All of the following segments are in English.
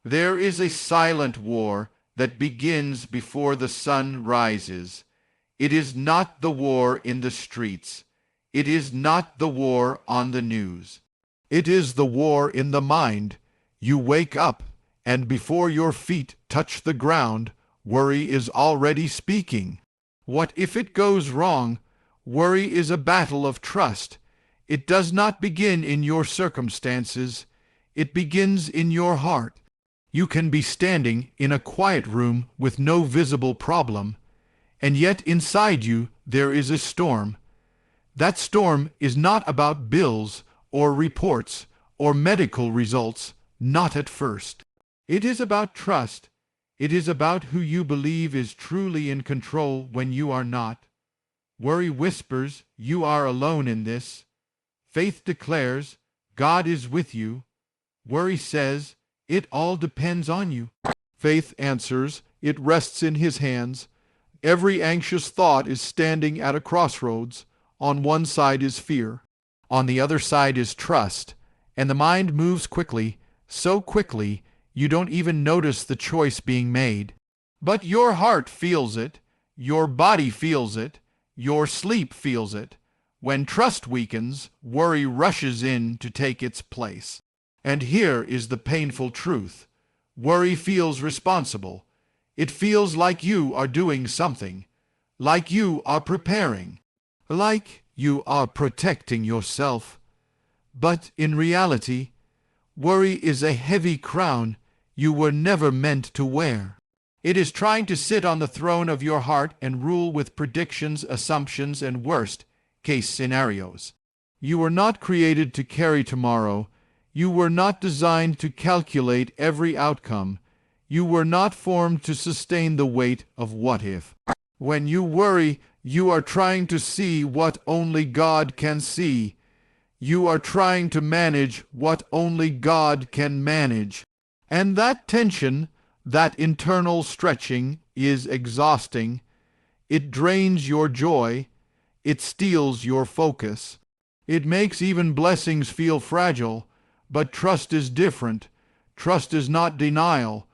There is a silent war that begins before the sun rises. It is not the war in the streets. It is not the war on the news. It is the war in the mind. You wake up, and before your feet touch the ground, worry is already speaking. What if it goes wrong? Worry is a battle of trust. It does not begin in your circumstances. It begins in your heart. You can be standing in a quiet room with no visible problem, and yet inside you there is a storm. That storm is not about bills or reports or medical results, not at first. It is about trust. It is about who you believe is truly in control when you are not. Worry whispers, you are alone in this. Faith declares, God is with you. Worry says, it all depends on you. Faith answers, it rests in his hands. Every anxious thought is standing at a crossroads. On one side is fear. On the other side is trust. And the mind moves quickly, so quickly you don't even notice the choice being made. But your heart feels it. Your body feels it. Your sleep feels it. When trust weakens, worry rushes in to take its place. And here is the painful truth. Worry feels responsible. It feels like you are doing something, like you are preparing, like you are protecting yourself. But in reality, worry is a heavy crown you were never meant to wear. It is trying to sit on the throne of your heart and rule with predictions, assumptions, and worst-case scenarios. You were not created to carry tomorrow. You were not designed to calculate every outcome. You were not formed to sustain the weight of what if. When you worry, you are trying to see what only God can see. You are trying to manage what only God can manage. And that tension, that internal stretching, is exhausting. It drains your joy. It steals your focus. It makes even blessings feel fragile. But trust is different. Trust is not denial.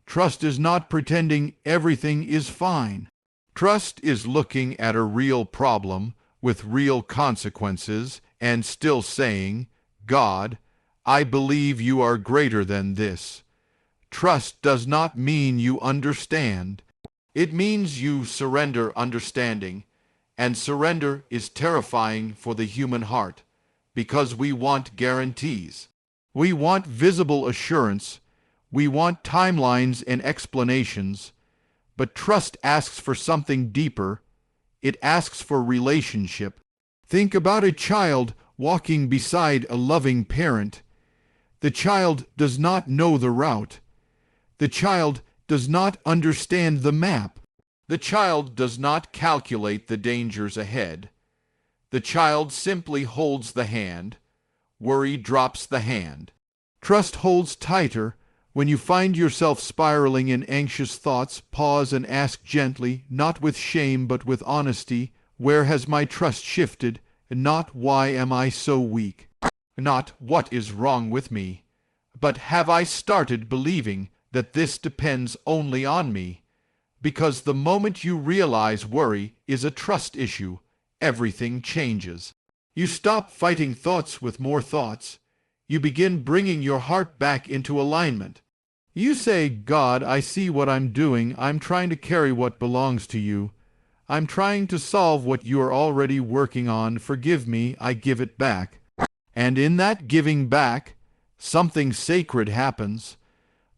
Trust is not pretending everything is fine. Trust is looking at a real problem with real consequences and still saying, God, I believe you are greater than this. Trust does not mean you understand. It means you surrender understanding, and surrender is terrifying for the human heart because we want guarantees. We want visible assurance. We want timelines and explanations. But trust asks for something deeper. It asks for relationship. Think about a child walking beside a loving parent. The child does not know the route. The child does not understand the map. The child does not calculate the dangers ahead. The child simply holds the hand. Worry drops the hand. Trust holds tighter. When you find yourself spiraling in anxious thoughts, pause and ask gently, not with shame but with honesty, where has my trust shifted, and not why am I so weak? Not what is wrong with me, but have I started believing that this depends only on me? Because the moment you realize worry is a trust issue, everything changes. You stop fighting thoughts with more thoughts. You begin bringing your heart back into alignment. You say, God, I see what I'm doing. I'm trying to carry what belongs to you. I'm trying to solve what you are already working on. Forgive me, I give it back. And in that giving back, something sacred happens.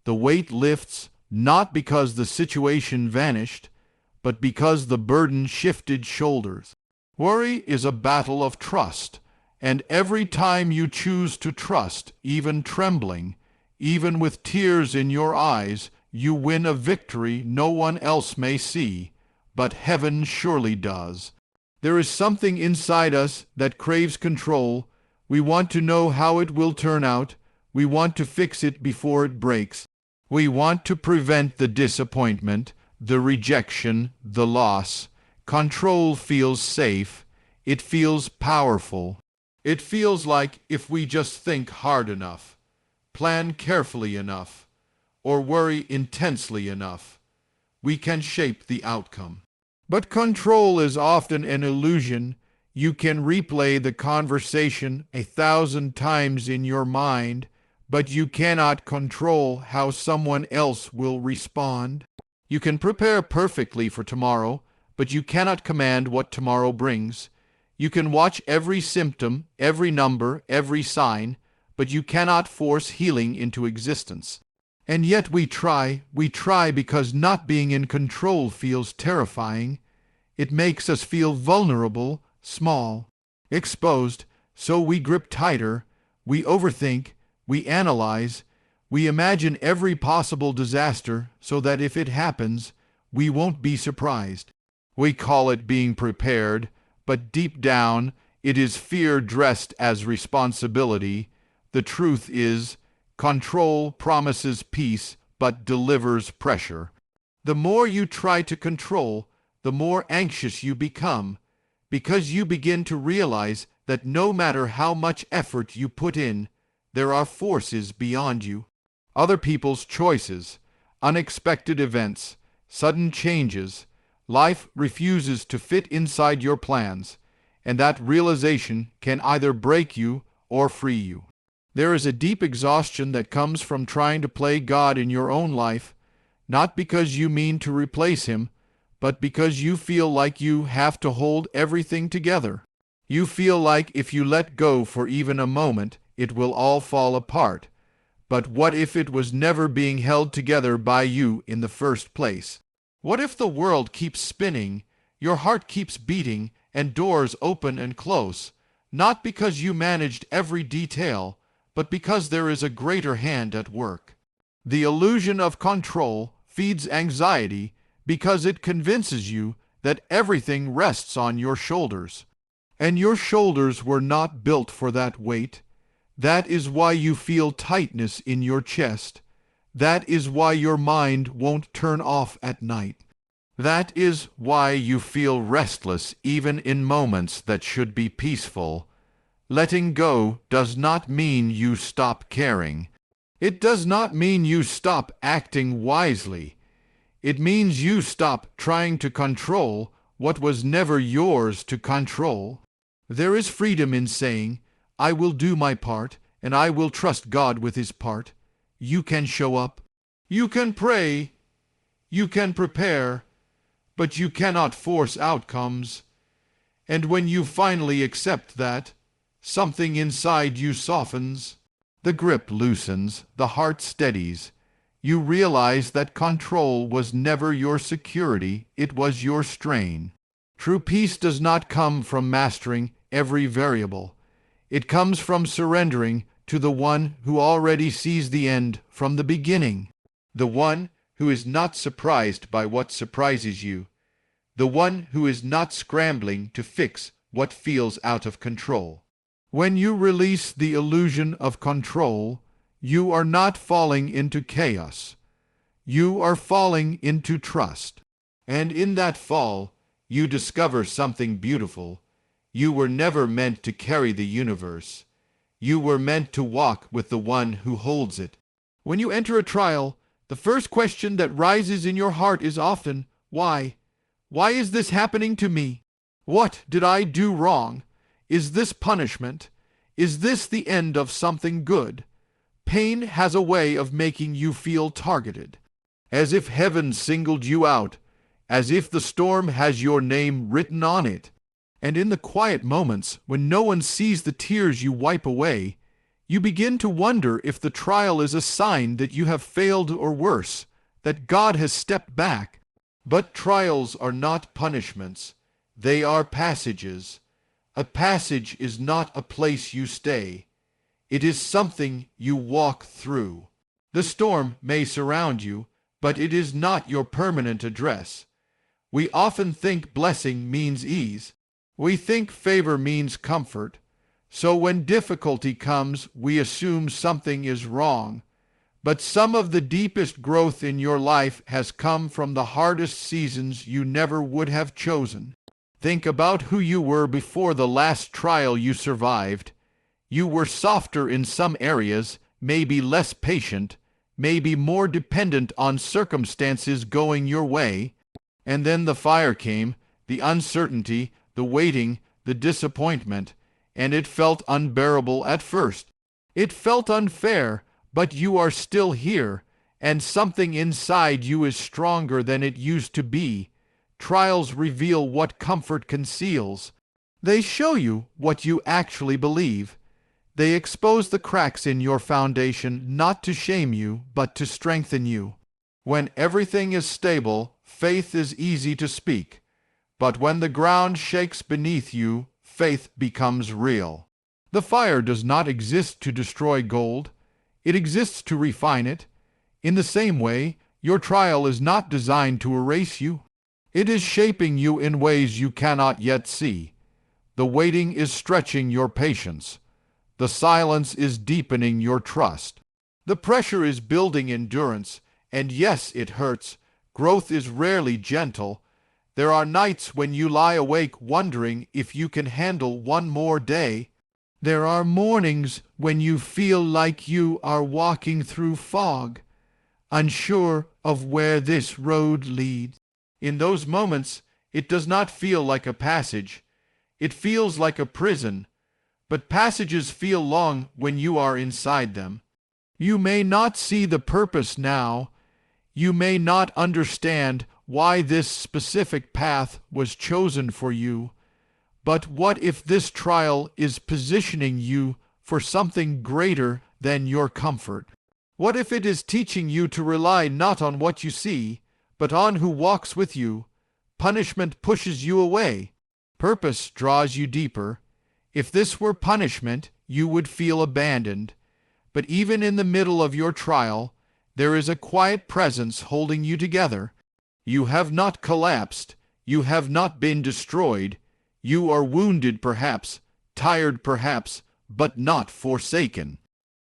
The weight lifts, not because the situation vanished, but because the burden shifted shoulders. Worry is a battle of trust, and every time you choose to trust, even trembling, even with tears in your eyes, you win a victory no one else may see, but heaven surely does. There is something inside us that craves control. We want to know how it will turn out. We want to fix it before it breaks. We want to prevent the disappointment, the rejection, the loss. Control feels safe. It feels powerful. It feels like if we just think hard enough, plan carefully enough, or worry intensely enough, we can shape the outcome. But control is often an illusion. You can replay the conversation 1,000 times in your mind, but you cannot control how someone else will respond. You can prepare perfectly for tomorrow, but you cannot command what tomorrow brings. You can watch every symptom, every number, every sign, but you cannot force healing into existence. And yet we try because not being in control feels terrifying. It makes us feel vulnerable, small, exposed, so we grip tighter, we overthink, we analyze, we imagine every possible disaster so that if it happens, we won't be surprised. We call it being prepared, but deep down, it is fear dressed as responsibility. The truth is, control promises peace but delivers pressure. The more you try to control, the more anxious you become, because you begin to realize that no matter how much effort you put in, there are forces beyond you. Other people's choices, unexpected events, sudden changes. Life refuses to fit inside your plans, and that realization can either break you or free you. There is a deep exhaustion that comes from trying to play God in your own life, not because you mean to replace Him, but because you feel like you have to hold everything together. You feel like if you let go for even a moment, it will all fall apart. But what if it was never being held together by you in the first place? What if the world keeps spinning, your heart keeps beating, and doors open and close, not because you managed every detail, but because there is a greater hand at work? The illusion of control feeds anxiety because it convinces you that everything rests on your shoulders. And your shoulders were not built for that weight. That is why you feel tightness in your chest. That is why your mind won't turn off at night. That is why you feel restless even in moments that should be peaceful. Letting go does not mean you stop caring. It does not mean you stop acting wisely. It means you stop trying to control what was never yours to control. There is freedom in saying, I will do my part, and I will trust God with His part. You can show up. You can pray. You can prepare. But you cannot force outcomes. And when you finally accept that, something inside you softens. The grip loosens, the heart steadies. You realize that control was never your security, it was your strain. True peace does not come from mastering every variable. It comes from surrendering to the one who already sees the end from the beginning, the one who is not surprised by what surprises you, the one who is not scrambling to fix what feels out of control. When you release the illusion of control, you are not falling into chaos. You are falling into trust. And in that fall, you discover something beautiful. You were never meant to carry the universe. You were meant to walk with the one who holds it. When you enter a trial, the first question that rises in your heart is often, why? Why is this happening to me? What did I do wrong? Is this punishment? Is this the end of something good? Pain has a way of making you feel targeted, as if heaven singled you out, as if the storm has your name written on it. And in the quiet moments, when no one sees the tears you wipe away, you begin to wonder if the trial is a sign that you have failed or worse, that God has stepped back. But trials are not punishments. They are passages. A passage is not a place you stay. It is something you walk through. The storm may surround you, but it is not your permanent address. We often think blessing means ease. We think favor means comfort. So when difficulty comes, we assume something is wrong. But some of the deepest growth in your life has come from the hardest seasons you never would have chosen. Think about who you were before the last trial you survived. You were softer in some areas, maybe less patient, may be more dependent on circumstances going your way. And then the fire came, the uncertainty, the waiting, the disappointment, and it felt unbearable at first. It felt unfair, but you are still here, and something inside you is stronger than it used to be. Trials reveal what comfort conceals. They show you what you actually believe. They expose the cracks in your foundation, not to shame you, but to strengthen you. When everything is stable, faith is easy to speak. But when the ground shakes beneath you, faith becomes real. The fire does not exist to destroy gold. It exists to refine it. In the same way, your trial is not designed to erase you. It is shaping you in ways you cannot yet see. The waiting is stretching your patience. The silence is deepening your trust. The pressure is building endurance, and yes, it hurts. Growth is rarely gentle. There are nights when you lie awake wondering if you can handle one more day. There are mornings when you feel like you are walking through fog, unsure of where this road leads. In those moments, it does not feel like a passage. It feels like a prison. But passages feel long when you are inside them. You may not see the purpose now. You may not understand why this specific path was chosen for you. But what if this trial is positioning you for something greater than your comfort? What if it is teaching you to rely not on what you see, but on who walks with you? Punishment pushes you away. Purpose draws you deeper. If this were punishment, you would feel abandoned. But even in the middle of your trial, there is a quiet presence holding you together. You have not collapsed. You have not been destroyed. You are wounded perhaps, tired perhaps, but not forsaken.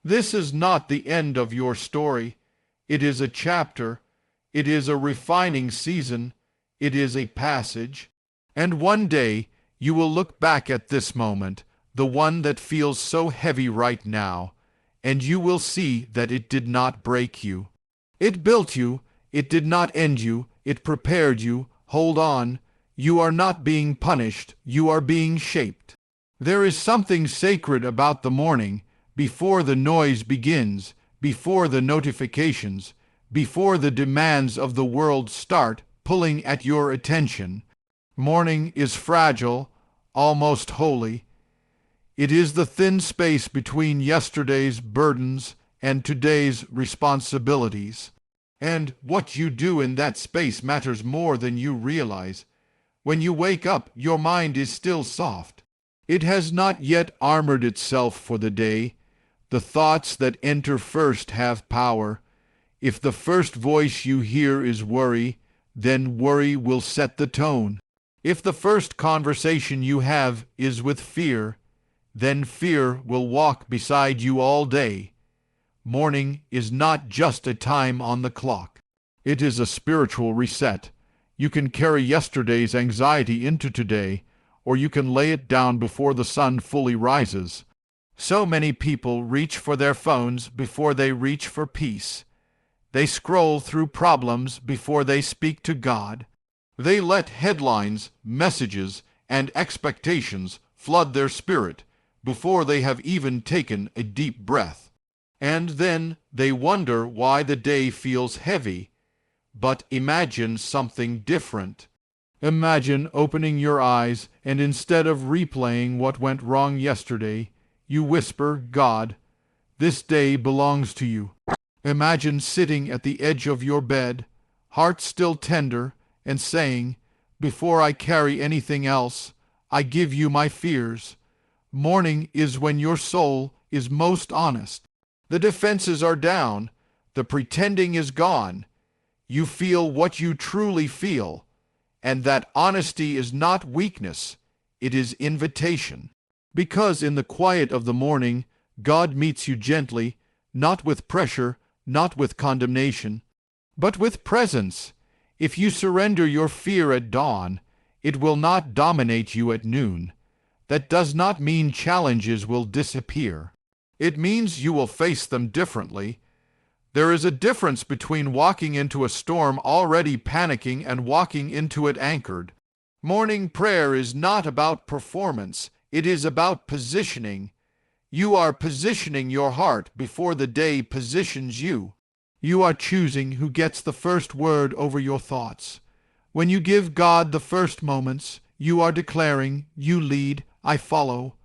This is not the end of your story. It is a chapter. It is a refining season. It is a passage. And one day you will look back at this moment, the one that feels so heavy right now, and you will see that it did not break you. It built you. It did not end you. It prepared you. Hold on. You are not being punished. You are being shaped. There is something sacred about the morning, before the noise begins, before the notifications, before the demands of the world start pulling at your attention. Morning is fragile, almost holy. It is the thin space between yesterday's burdens and today's responsibilities. And what you do in that space matters more than you realize. When you wake up, your mind is still soft. It has not yet armored itself for the day. The thoughts that enter first have power. If the first voice you hear is worry, then worry will set the tone. If the first conversation you have is with fear, then fear will walk beside you all day. Morning is not just a time on the clock. It is a spiritual reset. You can carry yesterday's anxiety into today, or you can lay it down before the sun fully rises. So many people reach for their phones before they reach for peace. They scroll through problems before they speak to God. They let headlines, messages, and expectations flood their spirit before they have even taken a deep breath. And then they wonder why the day feels heavy. But imagine something different. Imagine opening your eyes and instead of replaying what went wrong yesterday, you whisper, God, this day belongs to you. Imagine sitting at the edge of your bed, heart still tender, and saying, before I carry anything else, I give you my fears. Morning is when your soul is most honest. The defenses are down. The pretending is gone. You feel what you truly feel. And that honesty is not weakness. It is invitation. Because in the quiet of the morning, God meets you gently, not with pressure, not with condemnation, but with presence. If you surrender your fear at dawn, it will not dominate you at noon. That does not mean challenges will disappear. It means you will face them differently. There is a difference between walking into a storm already panicking and walking into it anchored. Morning prayer is not about performance. It is about positioning. You are positioning your heart before the day positions you. You are choosing who gets the first word over your thoughts. When you give God the first moments, you are declaring, "You lead, I follow,"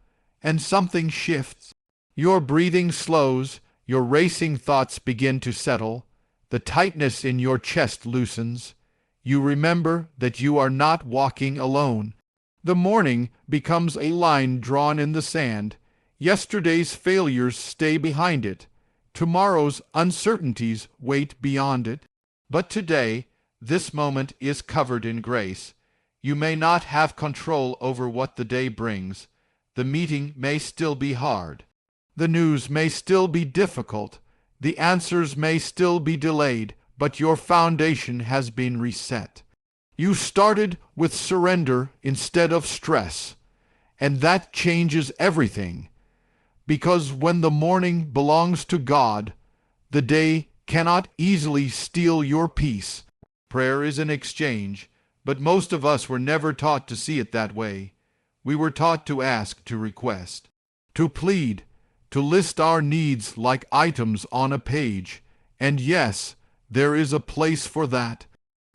and something shifts. Your breathing slows, your racing thoughts begin to settle, the tightness in your chest loosens. You remember that you are not walking alone. The morning becomes a line drawn in the sand. Yesterday's failures stay behind it. Tomorrow's uncertainties wait beyond it. But today, this moment is covered in grace. You may not have control over what the day brings. The meeting may still be hard. The news may still be difficult. The answers may still be delayed, but your foundation has been reset. You started with surrender instead of stress, and that changes everything. Because when the morning belongs to God, the day cannot easily steal your peace. Prayer is an exchange, but most of us were never taught to see it that way. We were taught to ask, to request, to plead, to list our needs like items on a page. And yes, there is a place for that.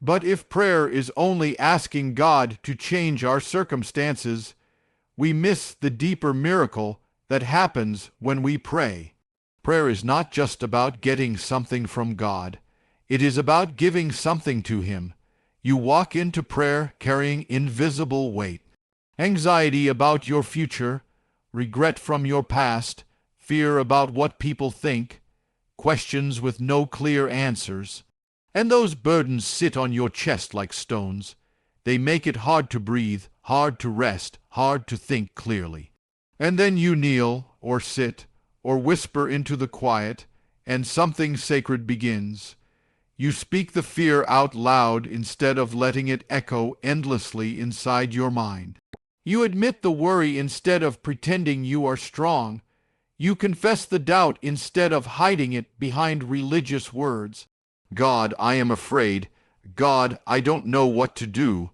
But if prayer is only asking God to change our circumstances, we miss the deeper miracle that happens when we pray. Prayer is not just about getting something from God. It is about giving something to Him. You walk into prayer carrying invisible weight. Anxiety about your future, regret from your past, fear about what people think, questions with no clear answers. And those burdens sit on your chest like stones. They make it hard to breathe, hard to rest, hard to think clearly. And then you kneel, or sit, or whisper into the quiet, and something sacred begins. You speak the fear out loud instead of letting it echo endlessly inside your mind. You admit the worry instead of pretending you are strong. You confess the doubt instead of hiding it behind religious words. God, I am afraid. God, I don't know what to do.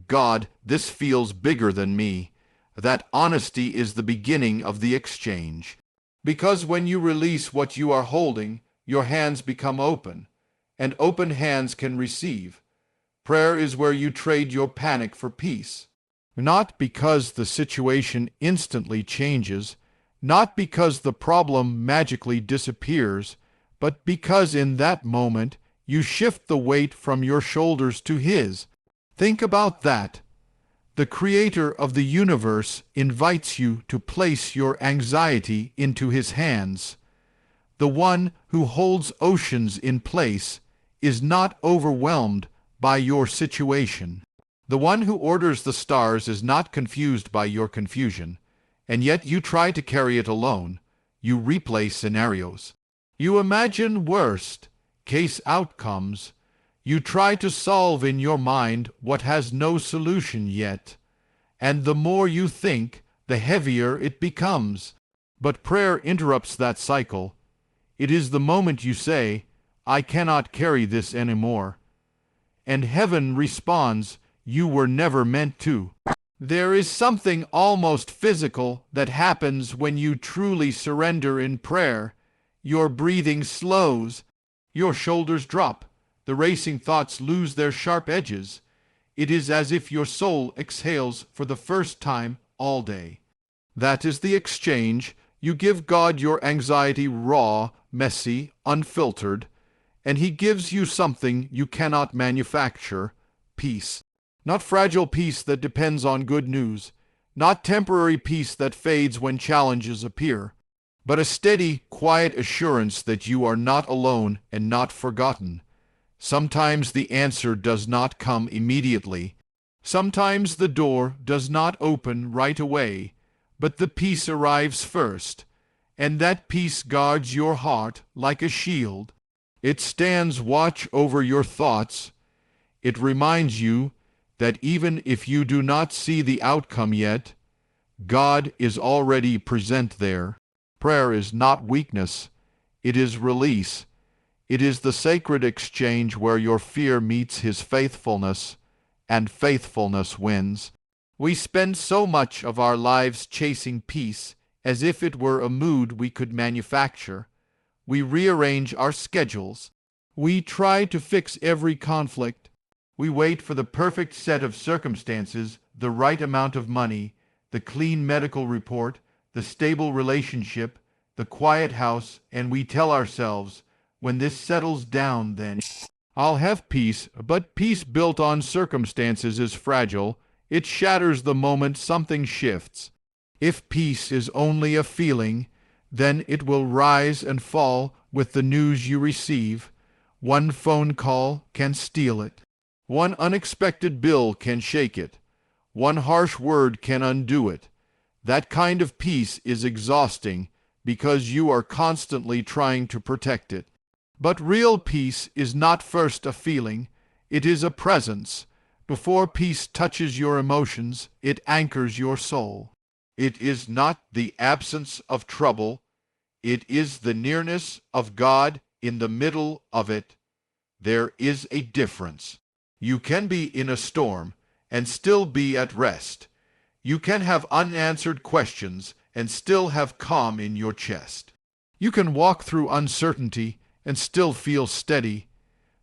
God, this feels bigger than me. That honesty is the beginning of the exchange. Because when you release what you are holding, your hands become open, and open hands can receive. Prayer is where you trade your panic for peace. Not because the situation instantly changes, not because the problem magically disappears, but because in that moment you shift the weight from your shoulders to His. Think about that. The Creator of the universe invites you to place your anxiety into His hands. The one who holds oceans in place is not overwhelmed by your situation. The one who orders the stars is not confused by your confusion, and yet you try to carry it alone. You replay scenarios. You imagine worst-case outcomes. You try to solve in your mind what has no solution yet, and the more you think, the heavier it becomes. But prayer interrupts that cycle. It is the moment you say, "I cannot carry this anymore," and heaven responds, "You were never meant to." There is something almost physical that happens when you truly surrender in prayer. Your breathing slows, your shoulders drop, the racing thoughts lose their sharp edges. It is as if your soul exhales for the first time all day. That is the exchange. You give God your anxiety raw, messy, unfiltered, and He gives you something you cannot manufacture, peace. Not fragile peace that depends on good news, not temporary peace that fades when challenges appear, but a steady, quiet assurance that you are not alone and not forgotten. Sometimes the answer does not come immediately. Sometimes the door does not open right away, but the peace arrives first, and that peace guards your heart like a shield. It stands watch over your thoughts. It reminds you that even if you do not see the outcome yet, God is already present there. Prayer is not weakness. It is release. It is the sacred exchange where your fear meets his faithfulness, and faithfulness wins. We spend so much of our lives chasing peace as if it were a mood we could manufacture. We rearrange our schedules. We try to fix every conflict. We wait for the perfect set of circumstances, the right amount of money, the clean medical report, the stable relationship, the quiet house, and we tell ourselves, when this settles down, then I'll have peace. But peace built on circumstances is fragile. It shatters the moment something shifts. If peace is only a feeling, then it will rise and fall with the news you receive. One phone call can steal it. One unexpected bill can shake it. One harsh word can undo it. That kind of peace is exhausting because you are constantly trying to protect it. But real peace is not first a feeling, it is a presence. Before peace touches your emotions, it anchors your soul. It is not the absence of trouble, it is the nearness of God in the middle of it. There is a difference. You can be in a storm and still be at rest. You can have unanswered questions and still have calm in your chest. You can walk through uncertainty and still feel steady,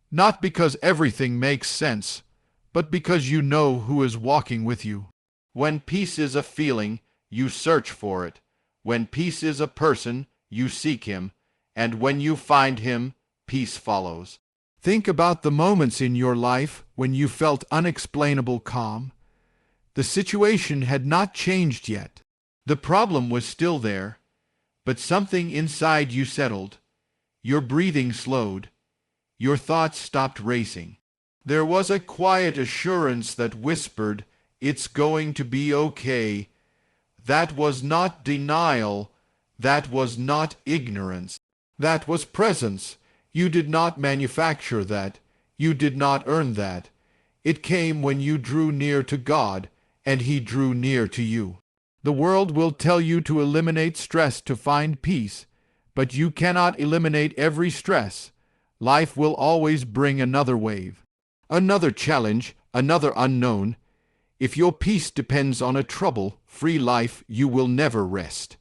not because everything makes sense, but because you know who is walking with you. When peace is a feeling, you search for it. When peace is a person, you seek him, and when you find him, peace follows. Think about the moments in your life when you felt unexplainable calm. The situation had not changed yet. The problem was still there, but something inside you settled. Your breathing slowed. Your thoughts stopped racing. There was a quiet assurance that whispered, "It's going to be okay." That was not denial. That was not ignorance. That was presence. You did not manufacture that. You did not earn that. It came when you drew near to God, and he drew near to you. The world will tell you to eliminate stress to find peace, but you cannot eliminate every stress. Life will always bring another wave, another challenge, another unknown. If your peace depends on a trouble-free life, you will never rest.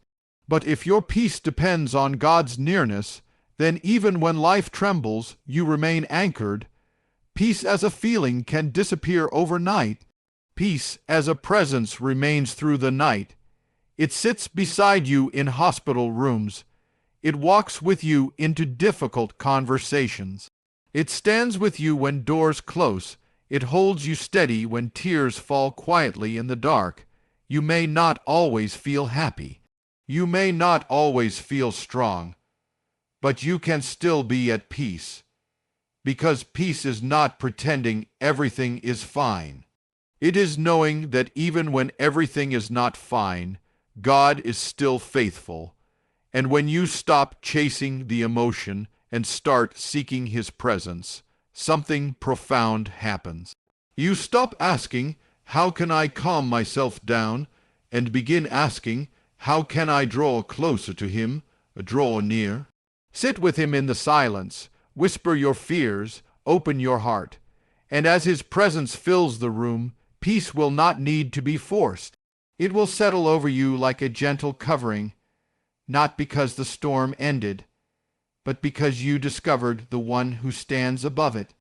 But if your peace depends on God's nearness, then even when life trembles, you remain anchored. Peace as a feeling can disappear overnight. Peace as a presence remains through the night. It sits beside you in hospital rooms. It walks with you into difficult conversations. It stands with you when doors close. It holds you steady when tears fall quietly in the dark. You may not always feel happy. You may not always feel strong. But you can still be at peace. Because peace is not pretending everything is fine. It is knowing that even when everything is not fine, God is still faithful. And when you stop chasing the emotion and start seeking his presence, something profound happens. You stop asking, "How can I calm myself down?" and begin asking, "How can I draw closer to him, draw near?" Sit with him in the silence, whisper your fears, open your heart, and as his presence fills the room, peace will not need to be forced. It will settle over you like a gentle covering, not because the storm ended, but because you discovered the one who stands above it.